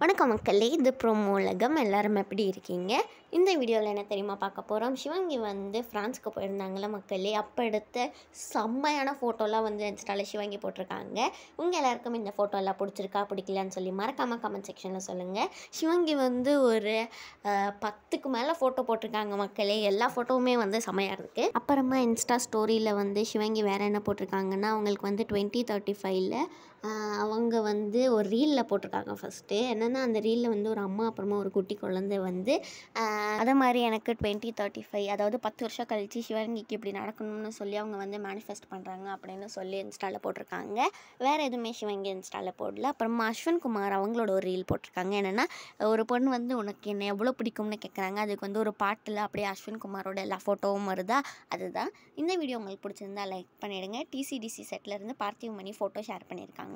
வணக்கம் மக்களே, இது ப்ரோமோ உலகம். எல்லாரும் எப்படி இருக்கீங்க? இந்த வீடியோவில் என்ன தெரியுமா பார்க்க போகிறோம்? சிவங்கி வந்து ஃப்ரான்ஸுக்கு போயிருந்தாங்களே மக்களே, அப்போ எடுத்த செம்மையான ஃபோட்டோலாம் வந்து இன்ஸ்டாவில் சிவங்கி போட்டிருக்காங்க. உங்கள் எல்லாருக்கும் இந்த ஃபோட்டோலாம் பிடிச்சிருக்கா பிடிக்கலான்னு சொல்லி மறக்காமல் கமெண்ட் செக்ஷனில் சொல்லுங்கள். சிவங்கி வந்து ஒரு 10க்கு மேலே ஃபோட்டோ போட்டிருக்காங்க மக்களே. எல்லா ஃபோட்டோவுமே வந்து செம்மையாக இருக்குது. அப்புறமா இன்ஸ்டா ஸ்டோரியில் வந்து சிவங்கி வேறு என்ன போட்டிருக்காங்கன்னா, அவங்களுக்கு வந்து 2035ல் அவங்க வந்து ஒரு ரீலில் போட்டிருக்காங்க. ஃபஸ்ட்டு என்னென்னா, அந்த ரீலில் வந்து ஒரு அம்மா அப்புறமா ஒரு குட்டி குழந்தை வந்து அதே மாதிரி எனக்கு 2035, அதாவது 10 வருஷம் கழித்து சிவகங்கைக்கு இப்படி நடக்கணும்னு சொல்லி அவங்க வந்து மேனிஃபெஸ்ட் பண்ணுறாங்க அப்படின்னு சொல்லி இன்ஸ்டாவில் போட்டிருக்காங்க. வேறு எதுவுமே சிவங்கி இன்ஸ்டாவில் போடல. அப்புறமா அஸ்வின் குமார் அவங்களோட ஒரு ரீல் போட்டிருக்காங்க. என்னென்னா, ஒரு பொண்ணு வந்து உனக்கு என்ன எவ்வளோ பிடிக்கும்னு கேட்குறாங்க. அதுக்கு வந்து ஒரு பாட்டில் அப்படியே அஸ்வின் குமாரோட எல்லா ஃபோட்டோவும் வருதா. அதுதான் இந்த வீடியோ உங்களுக்கு பிடிச்சிருந்தா லைக் பண்ணிவிடுங்க. டிசிடிசி செட்டில் இருந்து பார்த்திவ் மணி ஃபோட்டோ ஷேர் பண்ணியிருக்காங்க.